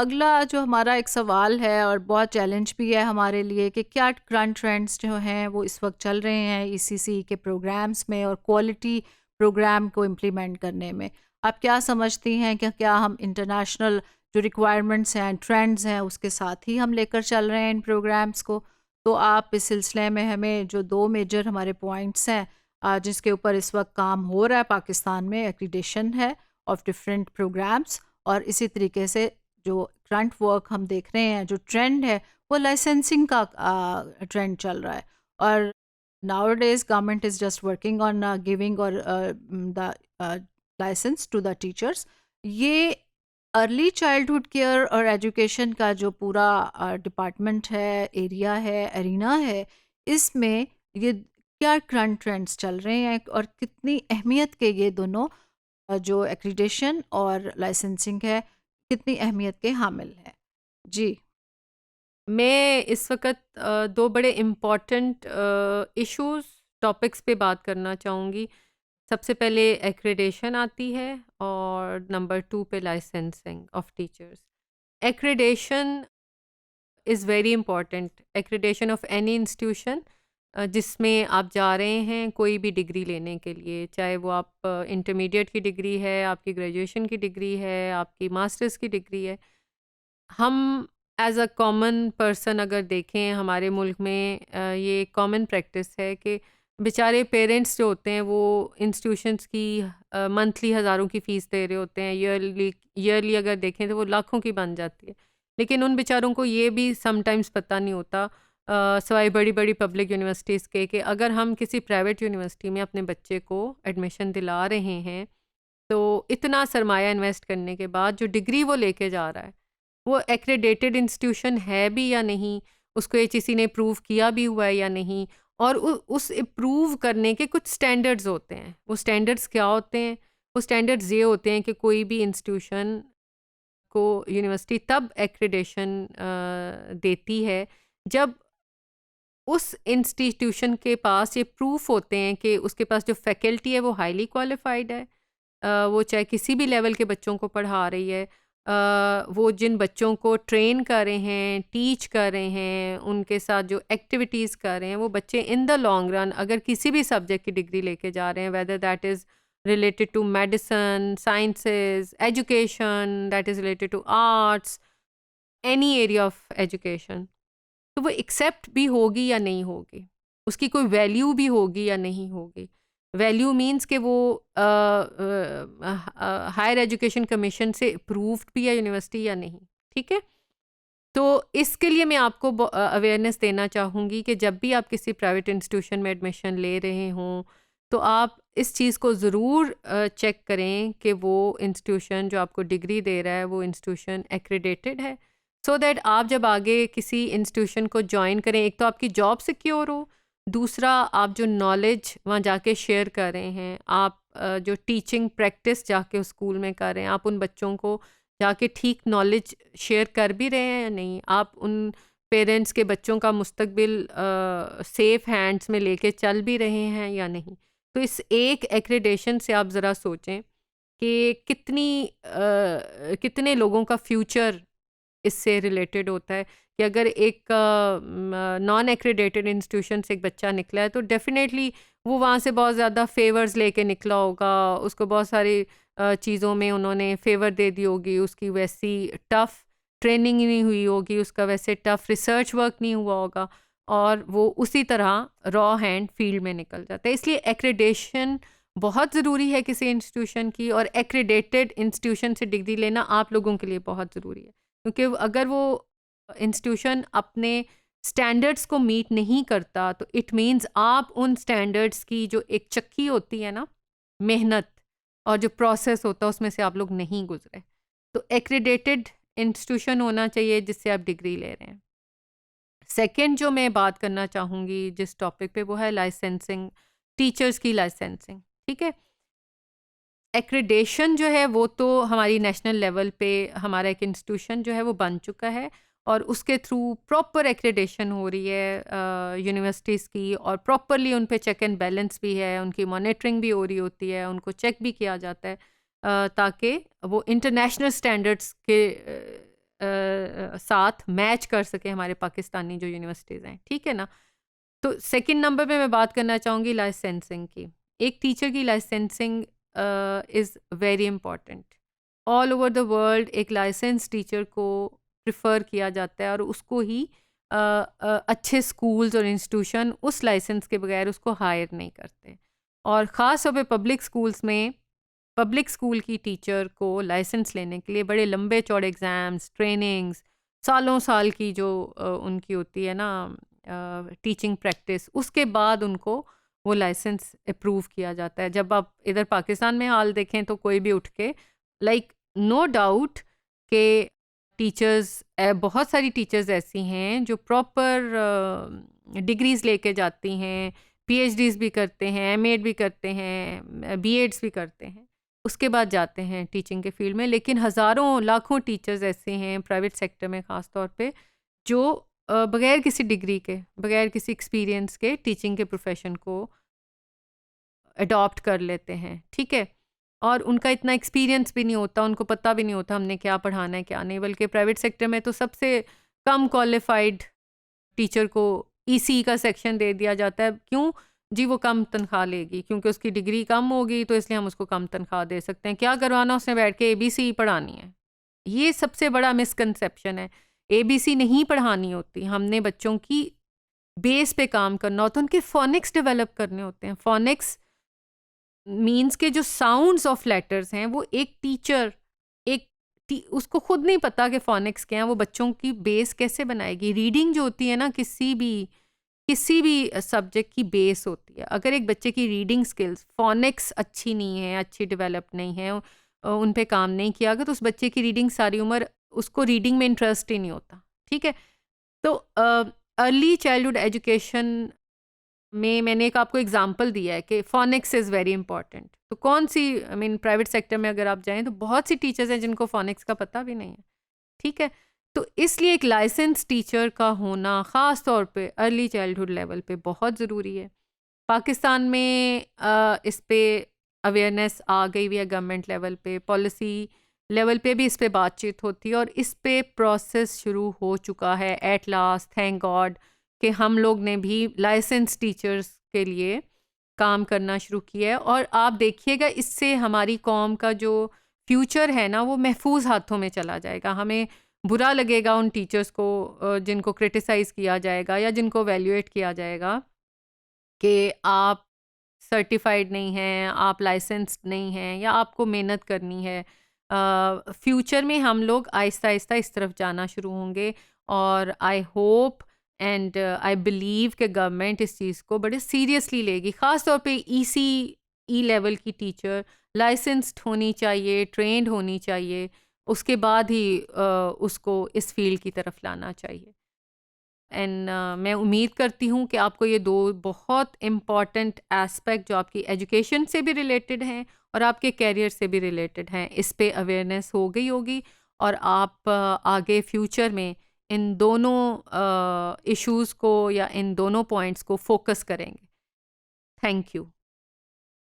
अगला जो हमारा एक सवाल है और बहुत चैलेंज भी है हमारे लिए कि क्या करंट ट्रेंड्स जो हैं वो इस वक्त चल रहे हैं ईसीसी के प्रोग्राम्स में और क्वालिटी प्रोग्राम को इम्प्लीमेंट करने में। आप क्या समझती हैं कि क्या हम इंटरनेशनल जो रिक्वायरमेंट्स हैं ट्रेंड्स हैं उसके साथ ही हम लेकर चल रहे हैं इन प्रोग्राम्स को? तो आप इस सिलसिले में हमें जो दो मेजर हमारे पॉइंट्स हैं जिसके ऊपर इस वक्त काम हो रहा है पाकिस्तान में, एक्रीडेशन है ऑफ डिफरेंट प्रोग्राम्स, और इसी तरीके से जो करंट वर्क हम देख रहे हैं जो ट्रेंड है वो लाइसेंसिंग का ट्रेंड चल रहा है। और nowadays government is just working on giving or the license to the teachers। ये अर्ली चाइल्डहुड केयर और एजुकेशन का जो पूरा डिपार्टमेंट है, एरिया है, एरिना है, इसमें ये क्या करंट ट्रेंड्स चल रहे हैं और कितनी अहमियत के ये दोनों जो एक्रीडेशन और लाइसेंसिंग है कितनी अहमियत के हामिल है? जी। मैं इस वक़्त दो बड़े इम्पोर्टेंट इश्यूज़ टॉपिक्स पे बात करना चाहूँगी। सबसे पहले एक्रेडिशन आती है और नंबर 2 पे licensing of teachers. Accreditation is very important. Accreditation of any institution जिसमें आप जा रहे हैं कोई भी डिग्री लेने के लिए, चाहे वो आप इंटरमीडिएट की डिग्री है, आपकी ग्रेजुएशन की डिग्री है, आपकी मास्टर्स की डिग्री है। हम एज़ अ कॉमन पर्सन अगर देखें हमारे मुल्क में ये कॉमन प्रैक्टिस है कि बेचारे पेरेंट्स जो होते हैं वो इंस्टीट्यूशंस की मंथली हज़ारों की फ़ीस दे रहे होते हैं, ईयरली ईयरली अगर देखें तो वो लाखों की बन जाती है। लेकिन उन बेचारों को ये भी समटाइम्स पता नहीं होता सवाई बड़ी बड़ी पब्लिक यूनिवर्सिटीज़ के कि अगर हम किसी प्राइवेट यूनिवर्सिटी में अपने बच्चे को एडमिशन दिला रहे हैं तो इतना सरमाया इन्वेस्ट करने के बाद जो डिग्री वो लेके जा रहा है वो एक्रेडिटेड इंस्टीट्यूशन है भी या नहीं, उसको एचईसी ने प्रूव किया भी हुआ है या नहीं, और उस प्रूव करने के कुछ स्टैंडर्ड्स होते हैं। वो स्टैंडर्ड्स क्या होते हैं? वो स्टैंडर्ड्स ये होते हैं कि कोई भी इंस्टीट्यूशन को यूनिवर्सिटी तब एक्रेडिशन देती है जब उस इंस्टीट्यूशन के पास ये प्रूफ होते हैं कि उसके पास जो फैकल्टी है वो हाईली क्वालिफाइड है। वो चाहे किसी भी लेवल के बच्चों को पढ़ा रही है, वो जिन बच्चों को ट्रेन कर रहे हैं, टीच कर रहे हैं, उनके साथ जो एक्टिविटीज़ कर रहे हैं, वो बच्चे इन द लॉन्ग रन अगर किसी भी सब्जेक्ट की डिग्री लेके जा रहे हैं, whether that is related to medicine, sciences, education, that is related to arts, any area of education, तो वो एक्सेप्ट भी होगी या नहीं होगी, उसकी कोई वैल्यू भी होगी या नहीं होगी। वैल्यू मींस कि वो हायर एजुकेशन कमीशन से अप्रूव्ड भी है यूनिवर्सिटी या नहीं, ठीक है? तो इसके लिए मैं आपको अवेयरनेस देना चाहूँगी कि जब भी आप किसी प्राइवेट इंस्टीट्यूशन में एडमिशन ले रहे हों, तो आप इस चीज़ को ज़रूर चेक करें कि वो इंस्टीट्यूशन जो आपको डिग्री दे रहा है, वो इंस्टीट्यूशन एक्रेडिटेड है। सो दैट आप जब आगे किसी इंस्टीट्यूशन को जॉइन करें, एक तो आपकी जॉब सिक्योर हो, दूसरा आप जो नॉलेज वहाँ जाके शेयर कर रहे हैं, आप जो टीचिंग प्रैक्टिस जाके उस स्कूल में कर रहे हैं, आप उन बच्चों को जाके ठीक नॉलेज शेयर कर भी रहे हैं या नहीं, आप उन पेरेंट्स के बच्चों का मुस्तकबिल सेफ हैंड्स में लेके चल भी रहे हैं या नहीं। तो इस एक एक्रेडिशन से आप ज़रा सोचें कि कितने लोगों का फ्यूचर इससे रिलेटेड होता है कि अगर एक नॉन एक्रेडिटेड इंस्टीट्यूशन से एक बच्चा निकला है तो डेफिनेटली वो वहाँ से बहुत ज़्यादा फेवर्स लेके निकला होगा, उसको बहुत सारी चीज़ों में उन्होंने फेवर दे दी होगी, उसकी वैसी टफ़ ट्रेनिंग नहीं हुई होगी, उसका वैसे टफ़ रिसर्च वर्क नहीं हुआ होगा और वो उसी तरह रॉ हैंड फील्ड में निकल जाता है। इसलिए एक्रेडिशन बहुत ज़रूरी है किसी इंस्टीट्यूशन की, और एक्रेडिटेड इंस्टीट्यूशन से डिग्री लेना आप लोगों के लिए बहुत ज़रूरी है, क्योंकि अगर वो इंस्टीट्यूशन अपने स्टैंडर्ड्स को मीट नहीं करता तो इट मीन्स आप उन स्टैंडर्ड्स की जो एक चक्की होती है ना, मेहनत और जो प्रोसेस होता है उसमें से आप लोग नहीं गुजरे। तो एक्रेडिटेड इंस्टीट्यूशन होना चाहिए जिससे आप डिग्री ले रहे हैं। सेकंड जो मैं बात करना चाहूँगी जिस टॉपिक पे, वो है लाइसेंसिंग, टीचर्स की लाइसेंसिंग, ठीक है? एक्रेडिशन जो है वो तो हमारी नेशनल लेवल पे हमारा एक इंस्टीट्यूशन जो है वो बन चुका है और उसके थ्रू प्रॉपर एक्रेडिशन हो रही है यूनिवर्सिटीज़ की, और प्रॉपरली उन पे चेक एंड बैलेंस भी है, उनकी मॉनिटरिंग भी हो रही होती है, उनको चेक भी किया जाता है ताकि वो इंटरनेशनल स्टैंडर्ड्स के साथ मैच कर सके हमारे पाकिस्तानी जो यूनिवर्सिटीज़ हैं, ठीक है ना? तो सेकंड नंबर पे मैं बात करना चाहूँगी लाइसेंसिंग की। एक टीचर की licensing is very important. All over the world एक लाइसेंस टीचर को प्रेफर किया जाता है और उसको ही अच्छे स्कूल्स और इंस्टीट्यूशन उस लाइसेंस के बगैर उसको हायर नहीं करते। और ख़ास तौर पे पब्लिक स्कूल्स में पब्लिक स्कूल की टीचर को लाइसेंस लेने के लिए बड़े लंबे चौड़े एग्ज़ाम्स, ट्रेनिंग्स, सालों साल की जो उनकी होती है ना टीचिंग प्रैक्टिस, उसके बाद उनको वो लाइसेंस अप्रूव किया जाता है। जब आप इधर पाकिस्तान में हाल देखें तो कोई भी उठ के लाइक नो डाउट के टीचर्स बहुत सारी टीचर्स ऐसी हैं जो प्रॉपर डिग्रीज़ लेके जाती हैं, पीएचडीज़ भी करते हैं, एमएड भी करते हैं, बीएड्स भी करते हैं, उसके बाद जाते हैं टीचिंग के फील्ड में। लेकिन हज़ारों लाखों टीचर्स ऐसे हैं प्राइवेट सेक्टर में ख़ास तौर पे जो बगैर किसी डिग्री के, बगैर किसी एक्सपीरियंस के टीचिंग के प्रोफेशन को अडॉप्ट कर लेते हैं, ठीक है? और उनका इतना एक्सपीरियंस भी नहीं होता, उनको पता भी नहीं होता हमने क्या पढ़ाना है क्या नहीं। बल्कि प्राइवेट सेक्टर में तो सबसे कम क्वालिफाइड टीचर को ईसी का सेक्शन दे दिया जाता है। क्यों जी? वो कम तनख्वाह लेगी, क्योंकि उसकी डिग्री कम होगी तो इसलिए हम उसको कम तनख्वाह दे सकते हैं। क्या करवाना, उसने बैठ के एबीसी पढ़ानी है। ये सबसे बड़ा मिसकंसेप्शन है। एबीसी नहीं पढ़ानी होती, हमने बच्चों की बेस पे काम करना होता है, उनके फोनिक्स डेवलप करने होते हैं। फोनिक्स मीन्स के जो साउंड्स ऑफ लेटर्स हैं वो एक टीचर उसको खुद नहीं पता कि फोनिक्स क्या है, वो बच्चों की बेस कैसे बनाएगी। रीडिंग जो होती है ना किसी भी सब्जेक्ट की बेस होती है। अगर एक बच्चे की रीडिंग स्किल्स फोनिक्स अच्छी नहीं है, अच्छी डेवलप नहीं है, उन पे काम नहीं किया गया तो उस बच्चे की रीडिंग सारी उम्र उसको रीडिंग में इंटरेस्ट ही नहीं होता, ठीक है? तो अर्ली चाइल्डहुड एजुकेशन में मैंने एक आपको एग्जांपल दिया है कि फोनिक्स इज़ वेरी इंपॉर्टेंट। तो कौन सी आई मीन प्राइवेट सेक्टर में अगर आप जाएं तो बहुत सी टीचर्स हैं जिनको फोनिक्स का पता भी नहीं है, ठीक है? तो इसलिए एक लाइसेंस टीचर का होना ख़ास तौर पे अर्ली चाइल्डहुड लेवल पे बहुत ज़रूरी है। पाकिस्तान में इस पे अवेयरनेस आ गई हुई है गवर्नमेंट लेवल पे, पॉलिसी लेवल पे भी इस पे बातचीत होती है और इस पे प्रोसेस शुरू हो चुका है एट लास्ट, थैंक गॉड कि हम लोग ने भी लाइसेंस टीचर्स के लिए काम करना शुरू किया है। और आप देखिएगा इससे हमारी कौम का जो फ्यूचर है ना वो महफूज हाथों में चला जाएगा। हमें बुरा लगेगा उन टीचर्स को जिनको क्रिटिसाइज़ किया जाएगा या जिनको वैल्यूएट किया जाएगा कि आप सर्टिफाइड नहीं हैं, आप लाइसेंस्ड नहीं हैं या आपको मेहनत करनी है। फ्यूचर में हम लोग आहिस्ता आहिस्ता इस तरफ जाना शुरू होंगे और I hope and I believe कि गवर्नमेंट इस चीज़ को बड़े सीरियसली लेगी। ख़ास तौर पे ई लेवल की टीचर लाइसेंस्ड होनी चाहिए, ट्रेंड होनी चाहिए, उसके बाद ही उसको इस फील्ड की तरफ लाना चाहिए। एंड मैं उम्मीद करती हूँ कि आपको ये दो बहुत इम्पॉर्टेंट एस्पेक्ट जो आपकी एजुकेशन से भी रिलेटेड हैं और आपके कैरियर से भी रिलेटेड हैं, इस पे अवेयरनेस हो गई होगी और आप आगे फ्यूचर में इन दोनों इश्यूज़ को या इन दोनों पॉइंट्स को फोकस करेंगे। Thank you.